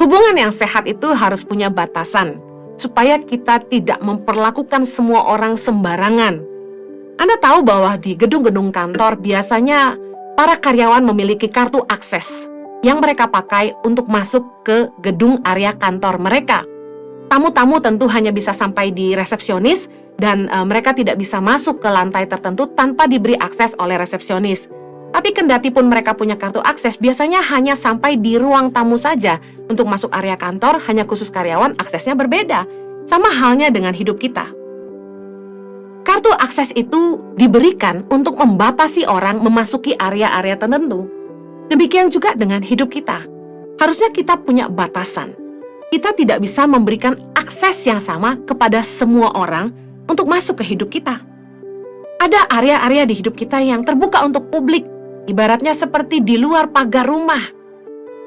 Hubungan yang sehat itu harus punya batasan, supaya kita tidak memperlakukan semua orang sembarangan. Anda tahu bahwa di gedung-gedung kantor biasanya para karyawan memiliki kartu akses yang mereka pakai untuk masuk ke gedung area kantor mereka. Tamu-tamu tentu hanya bisa sampai di resepsionis dan mereka tidak bisa masuk ke lantai tertentu tanpa diberi akses oleh resepsionis. Tapi kendati pun mereka punya kartu akses, biasanya hanya sampai di ruang tamu saja. Untuk masuk area kantor, hanya khusus karyawan, aksesnya berbeda. Sama halnya dengan hidup kita. Kartu akses itu diberikan untuk membatasi orang memasuki area-area tertentu. Demikian juga dengan hidup kita. Harusnya kita punya batasan. Kita tidak bisa memberikan akses yang sama kepada semua orang untuk masuk ke hidup kita. Ada area-area di hidup kita yang terbuka untuk publik. Ibaratnya seperti di luar pagar rumah.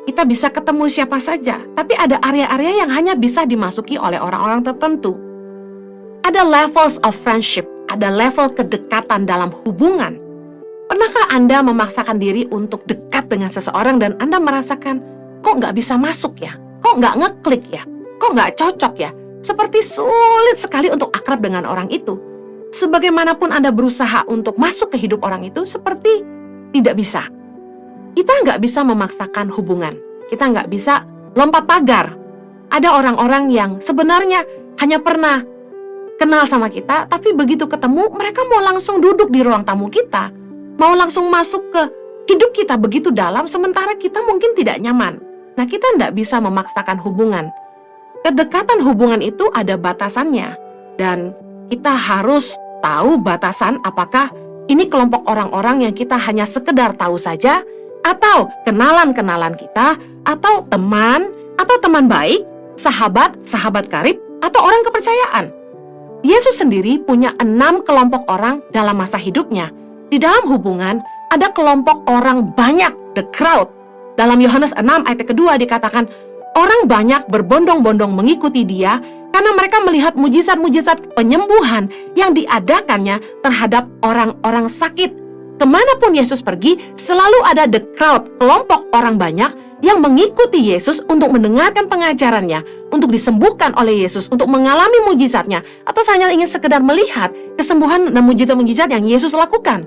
Kita bisa ketemu siapa saja, tapi ada area-area yang hanya bisa dimasuki oleh orang-orang tertentu. Ada levels of friendship, ada level kedekatan dalam hubungan. Pernahkah Anda memaksakan diri untuk dekat dengan seseorang dan Anda merasakan, kok nggak bisa masuk ya? Kok nggak ngeklik ya? Kok nggak cocok ya? Seperti sulit sekali untuk akrab dengan orang itu. Sebagaimanapun Anda berusaha untuk masuk ke hidup orang itu, seperti tidak bisa. Kita nggak bisa memaksakan hubungan. Kita nggak bisa lompat pagar. Ada orang-orang yang sebenarnya hanya pernah kenal sama kita, tapi begitu ketemu, mereka mau langsung duduk di ruang tamu kita. Mau langsung masuk ke hidup kita begitu dalam, sementara kita mungkin tidak nyaman. Nah, kita nggak bisa memaksakan hubungan. Kedekatan hubungan itu ada batasannya. Dan kita harus tahu batasan apakah ini kelompok orang-orang yang kita hanya sekedar tahu saja, atau kenalan-kenalan kita, atau teman baik, sahabat karib, atau orang kepercayaan. Yesus sendiri punya 6 kelompok orang dalam masa hidupnya. Di dalam hubungan, ada kelompok orang banyak, the crowd. Dalam Yohanes 6 ayat kedua dikatakan, orang banyak berbondong-bondong mengikuti dia, karena mereka melihat mujizat-mujizat penyembuhan yang diadakannya terhadap orang-orang sakit. Kemanapun Yesus pergi, selalu ada the crowd, kelompok orang banyak yang mengikuti Yesus untuk mendengarkan pengajarannya, untuk disembuhkan oleh Yesus, untuk mengalami mujizatnya, atau hanya ingin sekedar melihat kesembuhan dan mujizat-mujizat yang Yesus lakukan.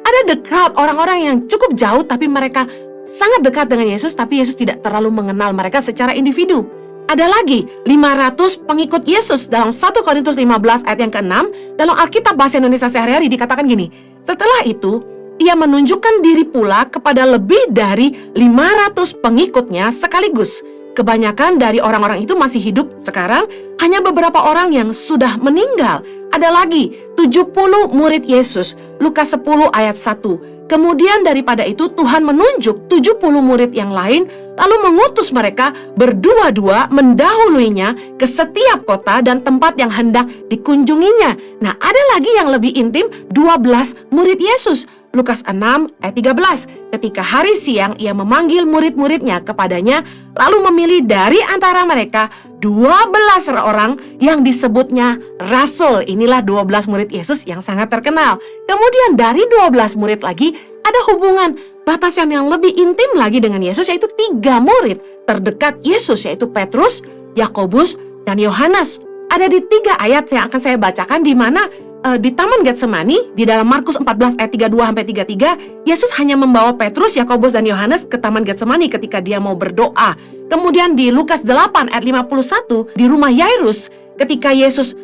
Ada the crowd, orang-orang yang cukup jauh tapi mereka sangat dekat dengan Yesus, tapi Yesus tidak terlalu mengenal mereka secara individu. Ada lagi 500 pengikut Yesus dalam 1 Korintus 15 ayat yang ke-6. Dalam Alkitab bahasa Indonesia sehari-hari dikatakan gini, setelah itu ia menunjukkan diri pula kepada lebih dari 500 pengikutnya sekaligus. Kebanyakan dari orang-orang itu masih hidup sekarang, hanya beberapa orang yang sudah meninggal. Ada lagi 70 murid Yesus, Lukas 10 ayat 1. Kemudian daripada itu Tuhan menunjuk 70 murid yang lain, lalu mengutus mereka berdua-dua mendahuluinya ke setiap kota dan tempat yang hendak dikunjunginya. Nah, ada lagi yang lebih intim, 12 murid Yesus. Lukas 6 ayat 13. Ketika hari siang ia memanggil murid-muridnya kepadanya, lalu memilih dari antara mereka 12 orang yang disebutnya rasul. Inilah 12 murid Yesus yang sangat terkenal. Kemudian dari 12 murid lagi ada hubungan batasan yang lebih intim lagi dengan Yesus, yaitu 3 murid terdekat Yesus, yaitu Petrus, Yakobus, dan Yohanes. Ada di 3 ayat yang akan saya bacakan, di mana di Taman Getsemani, di dalam Markus 14 ayat 32-33, Yesus hanya membawa Petrus, Yakobus, dan Yohanes ke Taman Getsemani ketika dia mau berdoa. Kemudian di Lukas 8 ayat 51, di rumah Yairus, ketika Yesus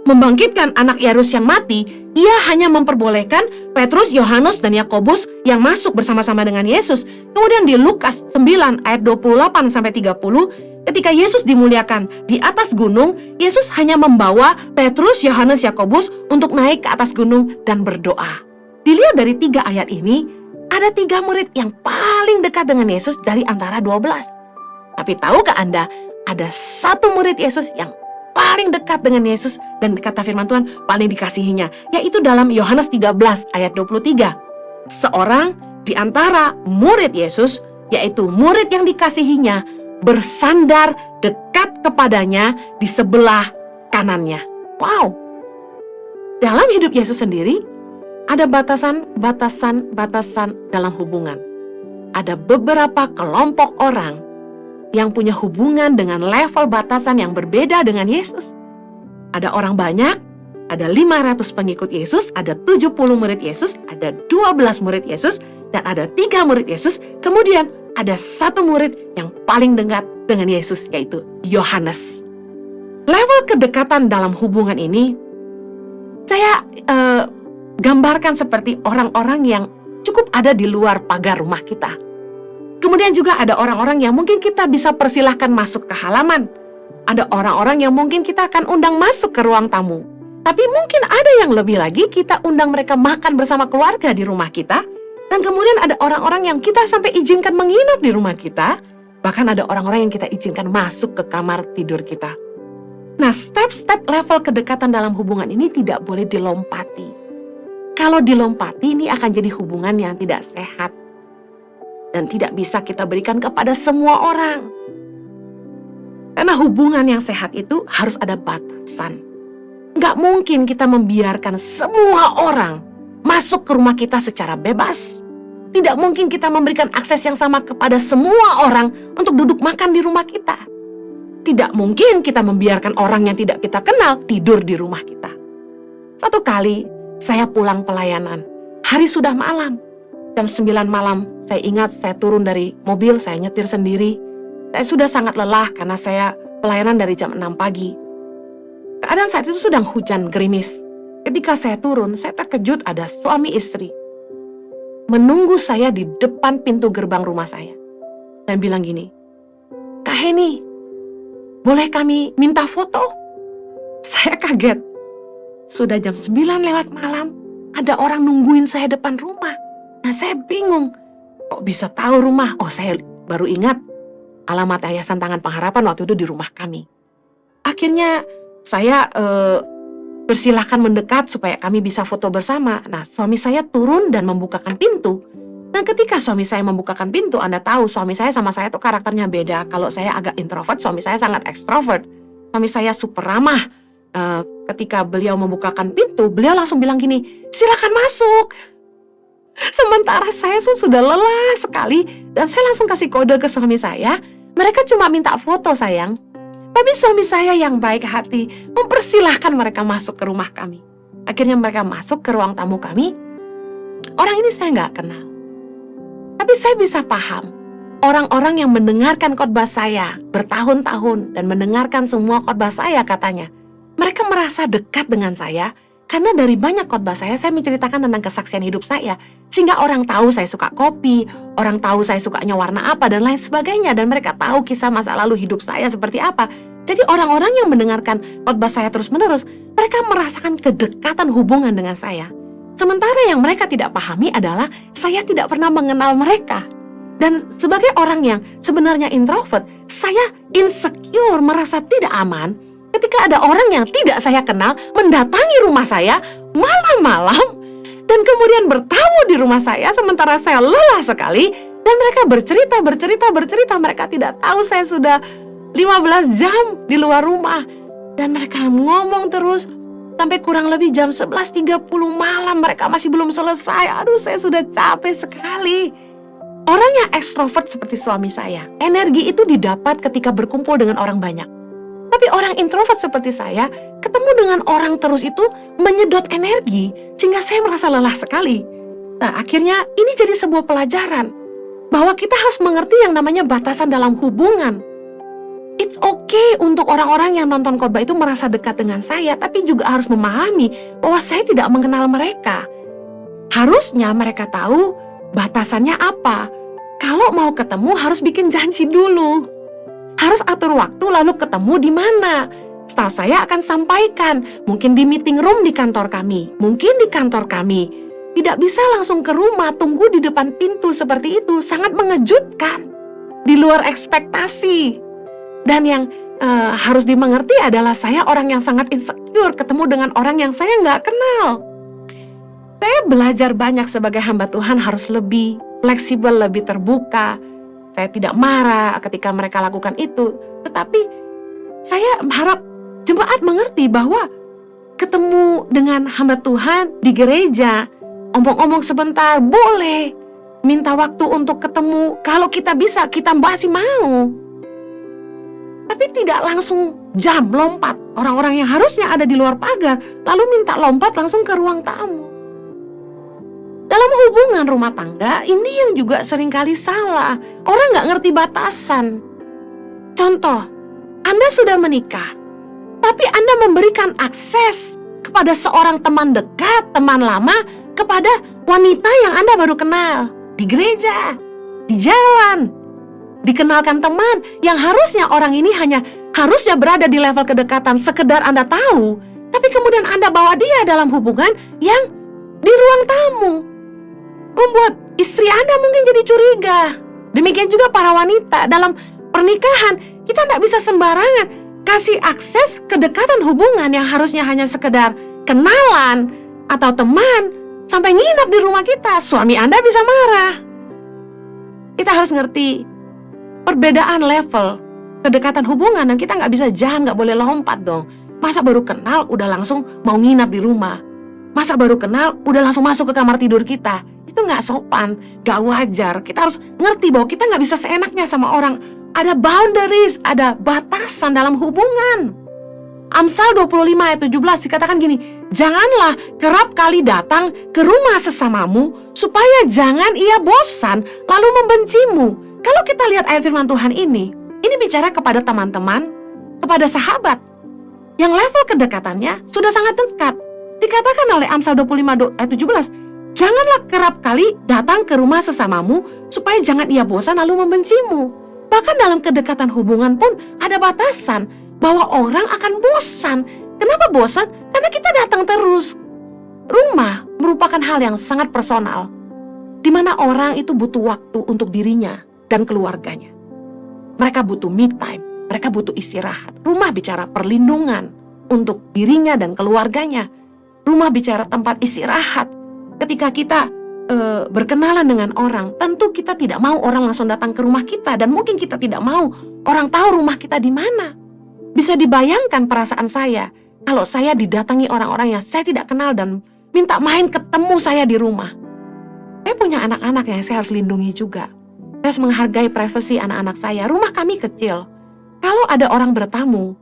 membangkitkan anak Yairus yang mati, ia hanya memperbolehkan Petrus, Yohanes, dan Yakobus yang masuk bersama-sama dengan Yesus. Kemudian di Lukas 9 ayat 28-30, ketika Yesus dimuliakan di atas gunung, Yesus hanya membawa Petrus, Yohanes, Yakobus untuk naik ke atas gunung dan berdoa. Dilihat dari 3 ayat ini, ada 3 murid yang paling dekat dengan Yesus dari antara 12. Tapi tahukah Anda, ada 1 murid Yesus yang paling dekat dengan Yesus dan kata firman Tuhan paling dikasihinya, yaitu dalam Yohanes 13 ayat 23. Seorang di antara murid Yesus, yaitu murid yang dikasihinya, bersandar dekat kepadanya di sebelah kanannya. Wow. Dalam hidup Yesus sendiri ada batasan dalam hubungan. Ada beberapa kelompok orang yang punya hubungan dengan level batasan yang berbeda dengan Yesus. Ada orang banyak, ada 500 pengikut Yesus, ada 70 murid Yesus, ada 12 murid Yesus, dan ada 3 murid Yesus. Kemudian ada satu murid yang paling dekat dengan Yesus, yaitu Yohanes. Level kedekatan dalam hubungan ini saya gambarkan seperti orang-orang yang cukup ada di luar pagar rumah kita. Kemudian juga ada orang-orang yang mungkin kita bisa persilahkan masuk ke halaman. Ada orang-orang yang mungkin kita akan undang masuk ke ruang tamu. Tapi mungkin ada yang lebih lagi, kita undang mereka makan bersama keluarga di rumah kita. Dan kemudian ada orang-orang yang kita sampai izinkan menginap di rumah kita. Bahkan ada orang-orang yang kita izinkan masuk ke kamar tidur kita. Nah, step-step level kedekatan dalam hubungan ini tidak boleh dilompati. Kalau dilompati, ini akan jadi hubungan yang tidak sehat. Dan tidak bisa kita berikan kepada semua orang. Karena hubungan yang sehat itu harus ada batasan. Nggak mungkin kita membiarkan semua orang masuk ke rumah kita secara bebas. Tidak mungkin kita memberikan akses yang sama kepada semua orang untuk duduk makan di rumah kita. Tidak mungkin kita membiarkan orang yang tidak kita kenal tidur di rumah kita. Satu kali saya pulang pelayanan, hari sudah malam, jam 9 malam, saya ingat saya turun dari mobil, saya nyetir sendiri. Saya sudah sangat lelah karena saya pelayanan dari jam 6 pagi. Keadaan saat itu sedang hujan gerimis. Ketika saya turun, saya terkejut ada suami istri menunggu saya di depan pintu gerbang rumah saya. Dan bilang gini, "Kak Heni, boleh kami minta foto?" Saya kaget. Sudah jam 9 lewat malam, ada orang nungguin saya depan rumah. Nah, saya bingung. Kok bisa tahu rumah? Oh, saya baru ingat alamat Yayasan Tangan Pengharapan waktu itu di rumah kami. Akhirnya saya persilahkan mendekat supaya kami bisa foto bersama. Nah, suami saya turun dan membukakan pintu. Dan ketika suami saya membukakan pintu, Anda tahu suami saya sama saya tuh karakternya beda. Kalau saya agak introvert, suami saya sangat ekstrovert. Suami saya super ramah. Ketika beliau membukakan pintu, beliau langsung bilang gini, "Silakan masuk." Sementara saya sudah lelah sekali dan saya langsung kasih kode ke suami saya. Mereka cuma minta foto, sayang. Tapi suami saya yang baik hati mempersilahkan mereka masuk ke rumah kami. Akhirnya mereka masuk ke ruang tamu kami. Orang ini saya nggak kenal. Tapi saya bisa paham. Orang-orang yang mendengarkan khotbah saya bertahun-tahun dan mendengarkan semua khotbah saya katanya. Mereka merasa dekat dengan saya karena dari banyak khotbah saya menceritakan tentang kesaksian hidup saya. Sehingga orang tahu saya suka kopi, orang tahu saya sukanya warna apa dan lain sebagainya. Dan mereka tahu kisah masa lalu hidup saya seperti apa. Jadi orang-orang yang mendengarkan khotbah saya terus-menerus, mereka merasakan kedekatan hubungan dengan saya. Sementara yang mereka tidak pahami adalah saya tidak pernah mengenal mereka. Dan sebagai orang yang sebenarnya introvert, saya insecure, merasa tidak aman ketika ada orang yang tidak saya kenal mendatangi rumah saya malam-malam dan kemudian bertamu di rumah saya sementara saya lelah sekali dan mereka bercerita. Mereka tidak tahu saya sudah 15 jam di luar rumah dan mereka ngomong terus sampai kurang lebih jam 11.30 malam mereka masih belum selesai. Aduh, saya sudah capek sekali. Orang yang ekstrovert seperti suami saya, energi itu didapat ketika berkumpul dengan orang banyak. Tapi orang introvert seperti saya, ketemu dengan orang terus itu menyedot energi, sehingga saya merasa lelah sekali. Nah, akhirnya ini jadi sebuah pelajaran, bahwa kita harus mengerti yang namanya batasan dalam hubungan. It's okay untuk orang-orang yang nonton khotbah itu merasa dekat dengan saya, tapi juga harus memahami bahwa saya tidak mengenal mereka. Harusnya mereka tahu batasannya apa. Kalau mau ketemu harus bikin janji dulu. Harus atur waktu lalu ketemu di mana. Staf saya akan sampaikan, mungkin di meeting room di kantor kami, mungkin di kantor kami. Tidak bisa langsung ke rumah, tunggu di depan pintu seperti itu, sangat mengejutkan. Di luar ekspektasi. Dan yang harus dimengerti adalah saya orang yang sangat insecure ketemu dengan orang yang saya nggak kenal. Saya belajar banyak sebagai hamba Tuhan harus lebih fleksibel, lebih terbuka. Saya tidak marah ketika mereka lakukan itu. Tetapi saya harap jemaat mengerti bahwa ketemu dengan hamba Tuhan di gereja, omong-omong sebentar, boleh. Minta waktu untuk ketemu, kalau kita bisa, kita masih mau. tapi tidak langsung jam lompat. Orang-orang yang harusnya ada di luar pagar lalu minta lompat langsung ke ruang tamu. Dalam hubungan rumah tangga ini yang juga seringkali salah. Orang nggak ngerti batasan. Contoh, Anda sudah menikah, tapi Anda memberikan akses kepada seorang teman dekat, teman lama, kepada wanita yang Anda baru kenal di gereja, di jalan. Dikenalkan teman yang harusnya orang ini harusnya berada di level kedekatan sekedar Anda tahu, tapi kemudian Anda bawa dia dalam hubungan yang di ruang tamu. Membuat istri Anda mungkin jadi curiga. Demikian juga para wanita dalam pernikahan, kita tidak bisa sembarangan kasih akses kedekatan hubungan yang harusnya hanya sekedar kenalan atau teman sampai nginap di rumah kita. Suami Anda bisa marah. Kita harus ngerti perbedaan level kedekatan hubungan dan kita nggak bisa jam, nggak boleh lompat dong. Masa baru kenal udah langsung mau nginap di rumah? Masa baru kenal udah langsung masuk ke kamar tidur kita? Itu nggak sopan, nggak wajar. Kita harus ngerti bahwa kita nggak bisa seenaknya sama orang. Ada boundaries, ada batasan dalam hubungan. Amsal 25 ayat 17 dikatakan gini, janganlah kerap kali datang ke rumah sesamamu supaya jangan ia bosan lalu membencimu. Kalau kita lihat ayat firman Tuhan ini bicara kepada teman-teman, kepada sahabat yang level kedekatannya sudah sangat dekat. Dikatakan oleh Amsal 25 ayat 17, janganlah kerap kali datang ke rumah sesamamu supaya jangan ia bosan lalu membencimu. Bahkan dalam kedekatan hubungan pun ada batasan bahwa orang akan bosan. Kenapa bosan? Karena kita datang terus. Rumah merupakan hal yang sangat personal, di mana orang itu butuh waktu untuk dirinya dan keluarganya. Mereka butuh me time, mereka butuh istirahat. Rumah bicara perlindungan untuk dirinya dan keluarganya. Rumah bicara tempat istirahat. Ketika kita berkenalan dengan orang, tentu kita tidak mau orang langsung datang ke rumah kita, dan mungkin kita tidak mau orang tahu rumah kita di mana. Bisa dibayangkan perasaan saya kalau saya didatangi orang-orang yang saya tidak kenal dan minta main ketemu saya di rumah. Saya punya anak-anak yang saya harus lindungi juga. Saya harus menghargai privasi anak-anak saya. Rumah kami kecil. Kalau ada orang bertamu,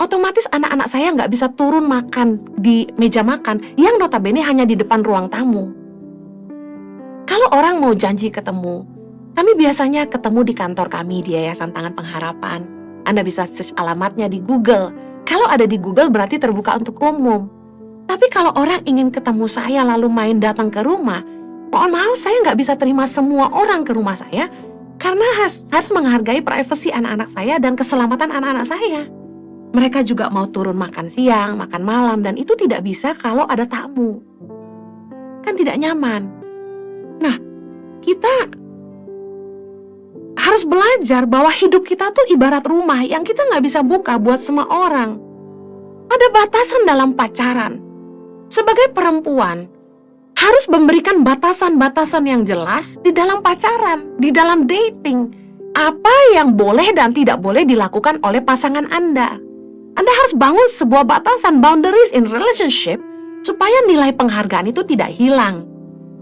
otomatis anak-anak saya nggak bisa turun makan di meja makan yang notabene hanya di depan ruang tamu. Kalau orang mau janji ketemu, kami biasanya ketemu di kantor kami di Yayasan Tangan Pengharapan. Anda bisa search alamatnya di Google. Kalau ada di Google berarti terbuka untuk umum. Tapi kalau orang ingin ketemu saya lalu main datang ke rumah, mohon maaf saya nggak bisa terima semua orang ke rumah saya karena harus menghargai privasi anak-anak saya dan keselamatan anak-anak saya. Mereka juga mau turun makan siang, makan malam, dan itu tidak bisa kalau ada tamu. Kan tidak nyaman. Nah, kita harus belajar bahwa hidup kita tuh ibarat rumah yang kita nggak bisa buka buat semua orang. Ada batasan dalam pacaran. Sebagai perempuan, harus memberikan batasan-batasan yang jelas di dalam pacaran, di dalam dating. Apa yang boleh dan tidak boleh dilakukan oleh pasangan Anda. Anda harus bangun sebuah batasan, boundaries in relationship, supaya nilai penghargaan itu tidak hilang.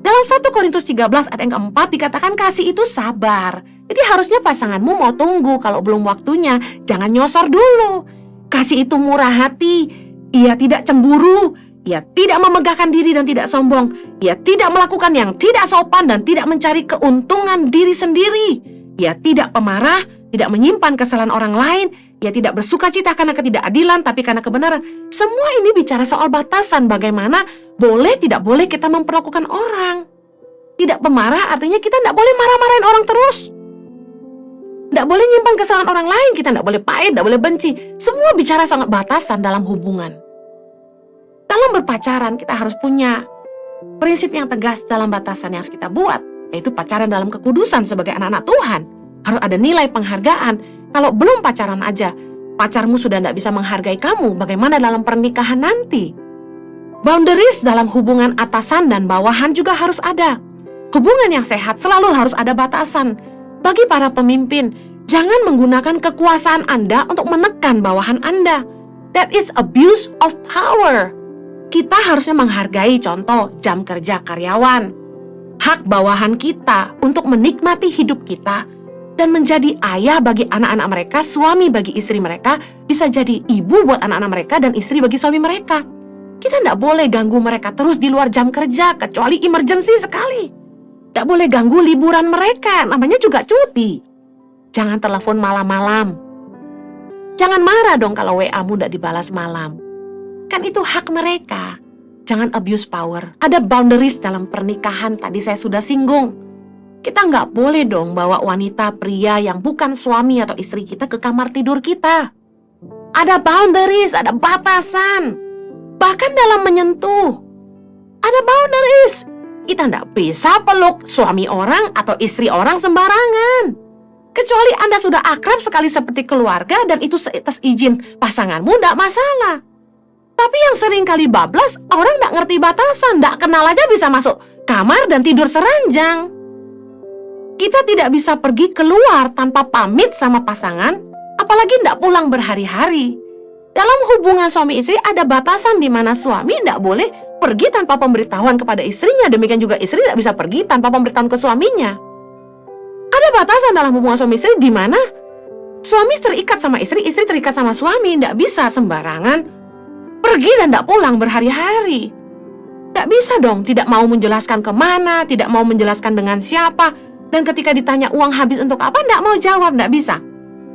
Dalam 1 Korintus 13 ayat yang keempat dikatakan kasih itu sabar. Jadi harusnya pasanganmu mau tunggu, kalau belum waktunya, jangan nyosor dulu. Kasih itu murah hati, ia tidak cemburu, ia tidak memegahkan diri dan tidak sombong, ia tidak melakukan yang tidak sopan dan tidak mencari keuntungan diri sendiri. Ia tidak pemarah, tidak menyimpan kesalahan orang lain, ia tidak bersuka cita karena ketidakadilan tapi karena kebenaran. Semua ini bicara soal batasan, bagaimana boleh tidak boleh kita memperlakukan orang. Tidak pemarah artinya kita tidak boleh marah-marahin orang terus. Tidak boleh nyimpan kesalahan orang lain, kita tidak boleh pahit, tidak boleh benci. Semua bicara sangat batasan dalam hubungan. Dalam berpacaran kita harus punya prinsip yang tegas dalam batasan yang harus kita buat, yaitu pacaran dalam kekudusan sebagai anak-anak Tuhan. Harus ada nilai penghargaan. Kalau belum pacaran aja, pacarmu sudah tidak bisa menghargai kamu, bagaimana dalam pernikahan nanti? Boundaries dalam hubungan atasan dan bawahan juga harus ada. Hubungan yang sehat selalu harus ada batasan. Bagi para pemimpin, jangan menggunakan kekuasaan Anda untuk menekan bawahan Anda. That is abuse of power. Kita harusnya menghargai contoh jam kerja karyawan, hak bawahan kita untuk menikmati hidup kita, dan menjadi ayah bagi anak-anak mereka, suami bagi istri mereka, bisa jadi ibu buat anak-anak mereka dan istri bagi suami mereka. Kita tidak boleh ganggu mereka terus di luar jam kerja, kecuali emergency sekali. Tidak boleh ganggu liburan mereka, namanya juga cuti. Jangan telepon malam-malam. Jangan marah dong kalau WA-mu tidak dibalas malam. Kan itu hak mereka. Jangan abuse power. Ada boundaries dalam pernikahan, tadi saya sudah singgung. Kita nggak boleh dong bawa wanita pria yang bukan suami atau istri kita ke kamar tidur kita. Ada boundaries, ada batasan. Bahkan dalam menyentuh, ada boundaries. Kita nggak bisa peluk suami orang atau istri orang sembarangan. Kecuali Anda sudah akrab sekali seperti keluarga dan itu atas izin pasanganmu, nggak masalah. Tapi yang sering kali bablas, orang nggak ngerti batasan, nggak kenal aja bisa masuk kamar dan tidur seranjang. Kita tidak bisa pergi keluar tanpa pamit sama pasangan, apalagi nggak pulang berhari-hari. Dalam hubungan suami istri ada batasan di mana suami nggak boleh pergi tanpa pemberitahuan kepada istrinya, demikian juga istri tidak bisa pergi tanpa pemberitahuan ke suaminya. Ada batasan dalam hubungan suami istri di mana suami terikat sama istri, istri terikat sama suami, nggak bisa sembarangan pergi dan nggak pulang berhari-hari. Nggak bisa dong, tidak mau menjelaskan kemana, tidak mau menjelaskan dengan siapa. Dan ketika ditanya uang habis untuk apa, nggak mau jawab, nggak bisa.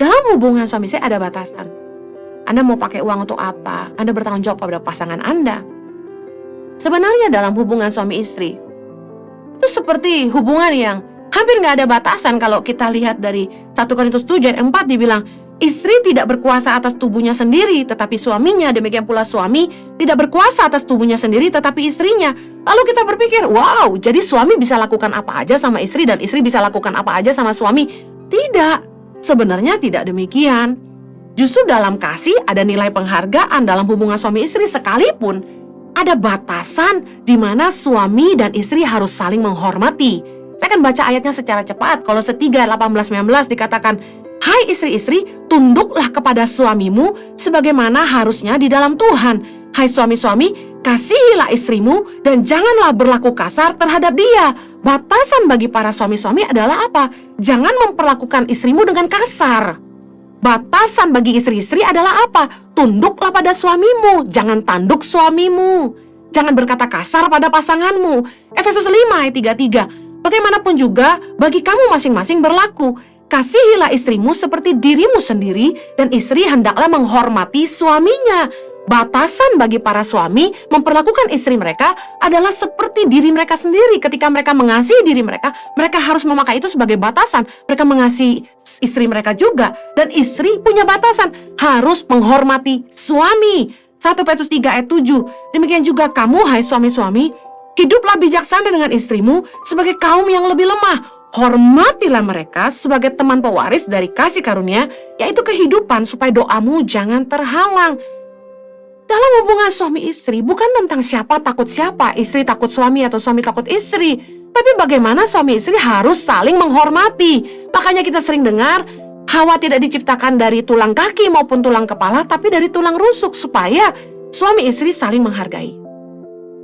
Dalam hubungan suami istri ada batasan. Anda mau pakai uang untuk apa? Anda bertanggung jawab pada pasangan Anda. Sebenarnya dalam hubungan suami istri, itu seperti hubungan yang hampir nggak ada batasan. Kalau kita lihat dari 1 Korintus 7 ayat 4 dibilang, istri tidak berkuasa atas tubuhnya sendiri, tetapi suaminya. Demikian pula suami tidak berkuasa atas tubuhnya sendiri, tetapi istrinya. Lalu kita berpikir, wow, jadi suami bisa lakukan apa aja sama istri dan istri bisa lakukan apa aja sama suami. Tidak, sebenarnya tidak demikian. Justru dalam kasih ada nilai penghargaan dalam hubungan suami istri, sekalipun ada batasan di mana suami dan istri harus saling menghormati. Saya akan baca ayatnya secara cepat. Kolose 3 18-19 dikatakan, hai istri-istri, tunduklah kepada suamimu sebagaimana harusnya di dalam Tuhan. Hai suami-suami, kasihilah istrimu dan janganlah berlaku kasar terhadap dia. Batasan bagi para suami-suami adalah apa? Jangan memperlakukan istrimu dengan kasar. Batasan bagi istri-istri adalah apa? Tunduklah pada suamimu, jangan tanduk suamimu. Jangan berkata kasar pada pasanganmu. Efesus 5 ayat 33. Bagaimanapun juga, bagi kamu masing-masing berlaku. Kasihilah istrimu seperti dirimu sendiri, dan istri hendaklah menghormati suaminya. Batasan bagi para suami memperlakukan istri mereka adalah seperti diri mereka sendiri. Ketika mereka mengasihi diri mereka, mereka harus memakai itu sebagai batasan. Mereka mengasihi istri mereka juga, dan istri punya batasan, harus menghormati suami. 1 Petrus 3 ayat 7. Demikian juga kamu, hai suami-suami, hiduplah bijaksana dengan istrimu sebagai kaum yang lebih lemah. Hormatilah mereka sebagai teman pewaris dari kasih karunia, yaitu kehidupan, supaya doamu jangan terhalang. Dalam hubungan suami istri bukan tentang siapa takut siapa, istri takut suami atau suami takut istri, tapi bagaimana suami istri harus saling menghormati. Makanya kita sering dengar, Hawa tidak diciptakan dari tulang kaki maupun tulang kepala, tapi dari tulang rusuk, supaya suami istri saling menghargai.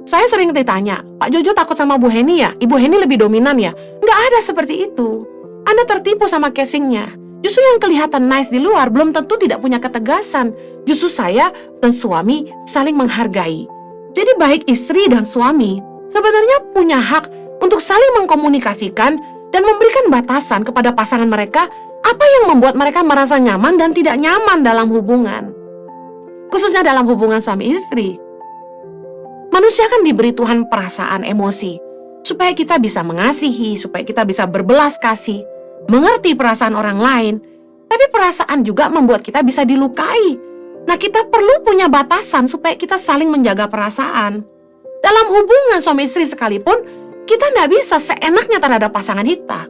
Saya sering ditanya, Pak Jojo takut sama Bu Heni ya? Ibu Heni lebih dominan ya? Nggak ada seperti itu. Anda tertipu sama casingnya. Justru yang kelihatan nice di luar belum tentu tidak punya ketegasan. Justru saya dan suami saling menghargai. Jadi baik istri dan suami sebenarnya punya hak untuk saling mengkomunikasikan dan memberikan batasan kepada pasangan mereka apa yang membuat mereka merasa nyaman dan tidak nyaman dalam hubungan. Khususnya dalam hubungan suami istri. Manusia kan diberi Tuhan perasaan emosi, supaya kita bisa mengasihi, supaya kita bisa berbelas kasih, mengerti perasaan orang lain. Tapi perasaan juga membuat kita bisa dilukai. Nah, kita perlu punya batasan supaya kita saling menjaga perasaan. Dalam hubungan suami istri sekalipun, kita tidak bisa seenaknya terhadap pasangan kita.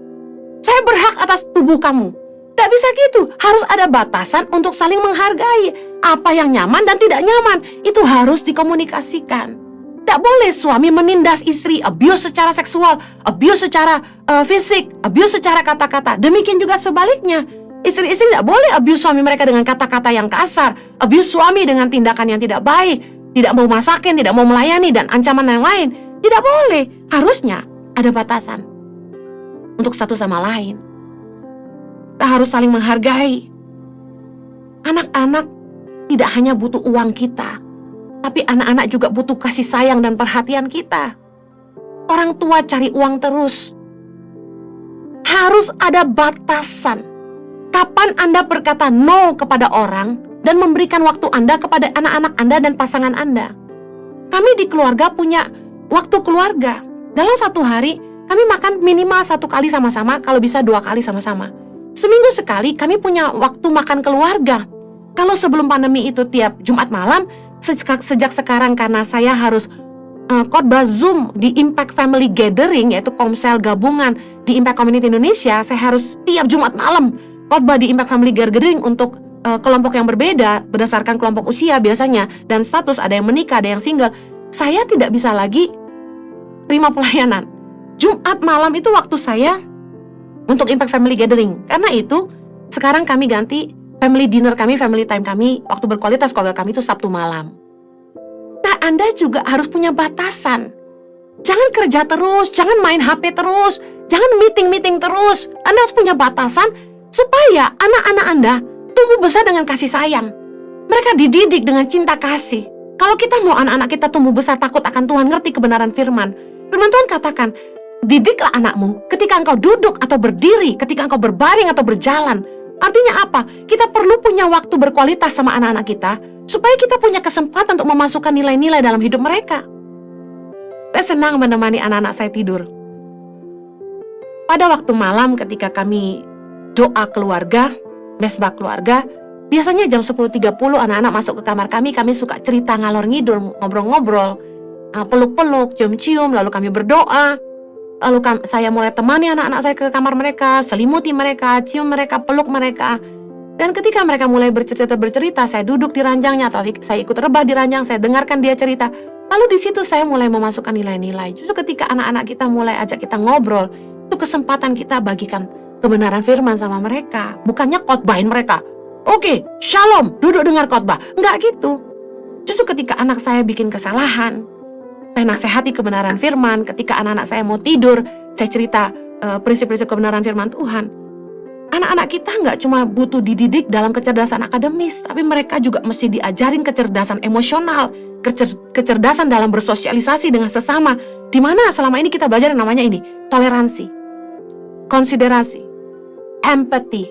Saya berhak atas tubuh kamu. Tidak bisa gitu, harus ada batasan untuk saling menghargai. Apa yang nyaman dan tidak nyaman, itu harus dikomunikasikan. Tidak boleh suami menindas istri, abuse secara seksual, abuse secara fisik, abuse secara kata-kata. Demikian juga sebaliknya. Istri-istri tidak boleh abuse suami mereka dengan kata-kata yang kasar, abuse suami dengan tindakan yang tidak baik, tidak mau masakin, tidak mau melayani, dan ancaman yang lain. Tidak boleh. Harusnya ada batasan untuk satu sama lain. Kita harus saling menghargai. Anak-anak tidak hanya butuh uang kita, tapi anak-anak juga butuh kasih sayang dan perhatian kita. Orang tua cari uang terus. Harus ada batasan. Kapan Anda berkata no kepada orang dan memberikan waktu Anda kepada anak-anak Anda dan pasangan Anda. Kami di keluarga punya waktu keluarga. Dalam satu hari, kami makan minimal 1 kali sama-sama, kalau bisa 2 kali sama-sama. Seminggu sekali kami punya waktu makan keluarga. Kalau sebelum pandemi itu tiap Jumat malam, sejak sekarang karena saya harus khotbah Zoom di Impact Family Gathering, yaitu komsel gabungan di Impact Community Indonesia, saya harus tiap Jumat malam khotbah di Impact Family Gathering untuk kelompok yang berbeda berdasarkan kelompok usia biasanya dan status, ada yang menikah, ada yang single. Saya tidak bisa lagi terima pelayanan. Jumat malam itu waktu saya untuk Impact Family Gathering. Karena itu sekarang kami ganti family dinner kami, family time kami, waktu berkualitas keluarga kami itu Sabtu malam. Nah, Anda juga harus punya batasan. Jangan kerja terus, jangan main HP terus, jangan meeting terus. Anda harus punya batasan supaya anak-anak Anda tumbuh besar dengan kasih sayang. Mereka dididik dengan cinta kasih. Kalau kita mau anak-anak kita tumbuh besar takut akan Tuhan, ngerti kebenaran firman. Firman Tuhan katakan, didiklah anakmu ketika engkau duduk atau berdiri, ketika engkau berbaring atau berjalan. Artinya apa? Kita perlu punya waktu berkualitas sama anak-anak kita, supaya kita punya kesempatan untuk memasukkan nilai-nilai dalam hidup mereka. Saya senang menemani anak-anak saya tidur. Pada waktu malam ketika kami doa keluarga, mesbah keluarga, biasanya jam 10.30 anak-anak masuk ke kamar kami suka cerita ngalor ngidul, ngobrol-ngobrol, peluk-peluk, cium-cium, lalu kami berdoa. Lalu saya mulai temani anak-anak saya ke kamar mereka, selimuti mereka, cium mereka, peluk mereka. Dan ketika mereka mulai bercerita, saya duduk di ranjangnya atau saya ikut rebah di ranjang, saya dengarkan dia cerita. Lalu di situ saya mulai memasukkan nilai-nilai. Justru ketika anak-anak kita mulai ajak kita ngobrol, itu kesempatan kita bagikan kebenaran firman sama mereka. Bukannya khotbahin mereka. Oke, shalom, duduk dengar khotbah. Enggak gitu. Justru ketika anak saya bikin kesalahan, saya nasihati kebenaran firman. Ketika anak-anak saya mau tidur, saya cerita prinsip-prinsip kebenaran firman Tuhan. Anak-anak kita nggak cuma butuh dididik dalam kecerdasan akademis, tapi mereka juga mesti diajarin kecerdasan emosional, kecerdasan dalam bersosialisasi dengan sesama. Di mana selama ini kita belajar yang namanya ini, toleransi, konsiderasi, empati,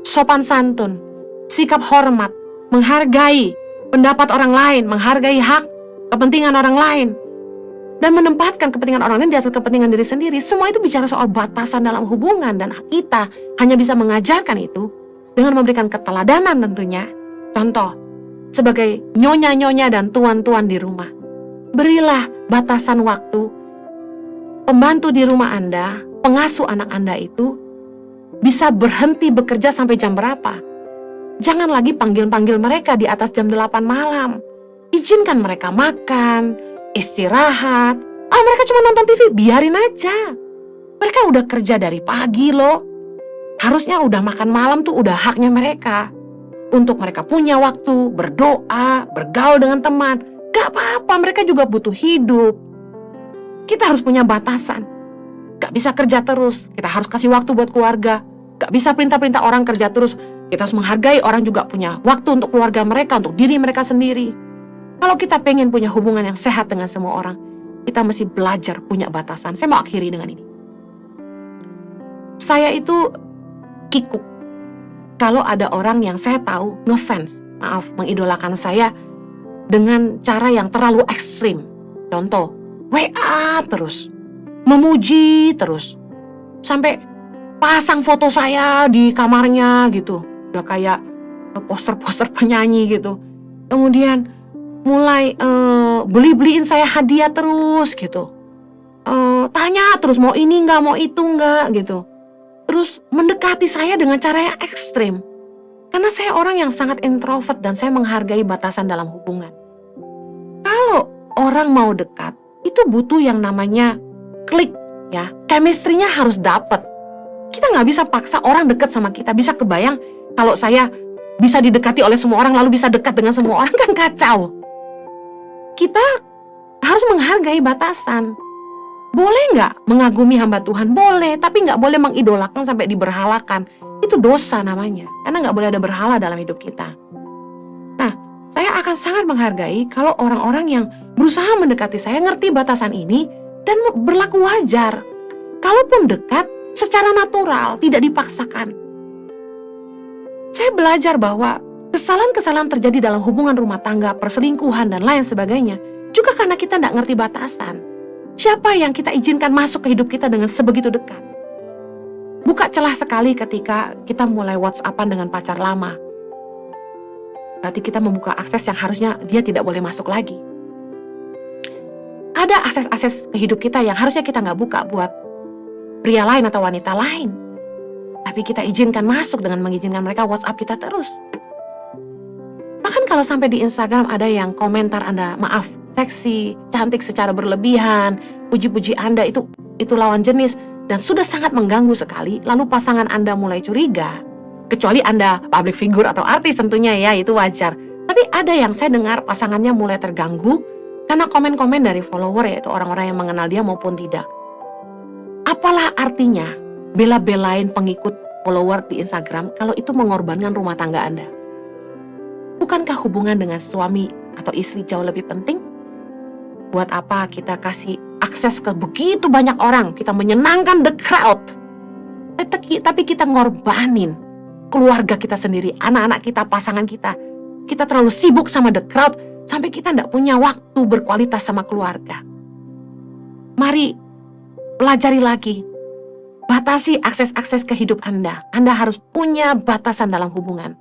sopan santun, sikap hormat, menghargai pendapat orang lain, menghargai hak, kepentingan orang lain, dan menempatkan kepentingan orang lain di atas kepentingan diri sendiri. Semua itu bicara soal batasan dalam hubungan, dan kita hanya bisa mengajarkan itu dengan memberikan keteladanan tentunya. Contoh, sebagai nyonya-nyonya dan tuan-tuan di rumah, berilah batasan waktu. Pembantu di rumah Anda, pengasuh anak Anda itu bisa berhenti bekerja sampai jam berapa. Jangan lagi panggil-panggil mereka di atas jam 8 malam. Izinkan mereka makan, istirahat. Mereka cuma nonton TV, biarin aja. Mereka udah kerja dari pagi loh. Harusnya udah makan malam tuh udah haknya mereka. Untuk mereka punya waktu berdoa, bergaul dengan teman. Gak apa-apa, mereka juga butuh hidup. Kita harus punya batasan. Gak bisa kerja terus, kita harus kasih waktu buat keluarga. Gak bisa perintah-perintah orang kerja terus. Kita harus menghargai orang juga punya waktu untuk keluarga mereka, untuk diri mereka sendiri. Kalau kita pengen punya hubungan yang sehat dengan semua orang, kita mesti belajar punya batasan. Saya mau akhiri dengan ini. Saya itu kikuk kalau ada orang yang saya tahu ngefans, mengidolakan saya dengan cara yang terlalu ekstrim. Contoh, WA terus, memuji terus, sampai pasang foto saya di kamarnya gitu, udah kayak poster-poster penyanyi gitu. Kemudian mulai beliin saya hadiah terus gitu, tanya terus mau ini enggak, mau itu enggak gitu. Terus mendekati saya dengan cara yang ekstrim. Karena saya orang yang sangat introvert dan saya menghargai batasan dalam hubungan. Kalau orang mau dekat, itu butuh yang namanya klik ya, chemistry-nya harus dapet. Kita nggak bisa paksa orang dekat sama kita. Bisa kebayang kalau saya bisa didekati oleh semua orang lalu bisa dekat dengan semua orang, kan kacau. Kita harus menghargai batasan. Boleh nggak mengagumi hamba Tuhan? Boleh, tapi nggak boleh mengidolakan sampai diberhalakan. Itu dosa namanya, karena nggak boleh ada berhala dalam hidup kita. Nah, saya akan sangat menghargai kalau orang-orang yang berusaha mendekati saya ngerti batasan ini dan berlaku wajar. Kalaupun dekat, secara natural, tidak dipaksakan. Saya belajar bahwa kesalahan-kesalahan terjadi dalam hubungan rumah tangga, perselingkuhan, dan lain sebagainya, juga karena kita tidak ngerti batasan. Siapa yang kita izinkan masuk ke hidup kita dengan sebegitu dekat? Buka celah sekali ketika kita mulai WhatsAppan dengan pacar lama. Berarti kita membuka akses yang harusnya dia tidak boleh masuk lagi. Ada akses-akses ke hidup kita yang harusnya kita nggak buka buat pria lain atau wanita lain. Tapi kita izinkan masuk dengan mengizinkan mereka WhatsApp kita terus. Bahkan kalau sampai di Instagram ada yang komentar Anda, maaf, seksi, cantik secara berlebihan, puji-puji Anda itu lawan jenis, dan sudah sangat mengganggu sekali, lalu pasangan Anda mulai curiga. Kecuali Anda public figure atau artis tentunya ya, itu wajar. Tapi ada yang saya dengar pasangannya mulai terganggu karena komen-komen dari follower, yaitu orang-orang yang mengenal dia maupun tidak. Apalah artinya bela-belain pengikut follower di Instagram kalau itu mengorbankan rumah tangga Anda? Bukankah hubungan dengan suami atau istri jauh lebih penting? Buat apa kita kasih akses ke begitu banyak orang, kita menyenangkan the crowd, tapi kita ngorbanin keluarga kita sendiri, anak-anak kita, pasangan kita. Kita terlalu sibuk sama the crowd sampai kita tidak punya waktu berkualitas sama keluarga. Mari pelajari lagi, batasi akses-akses ke hidup Anda. Anda harus punya batasan dalam hubungan.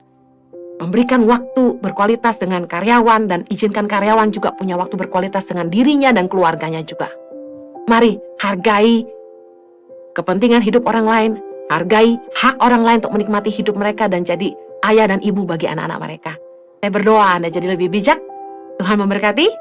Memberikan waktu berkualitas dengan karyawan dan izinkan karyawan juga punya waktu berkualitas dengan dirinya dan keluarganya juga. Mari hargai kepentingan hidup orang lain, hargai hak orang lain untuk menikmati hidup mereka dan jadi ayah dan ibu bagi anak-anak mereka. Saya berdoa Anda jadi lebih bijak. Tuhan memberkati.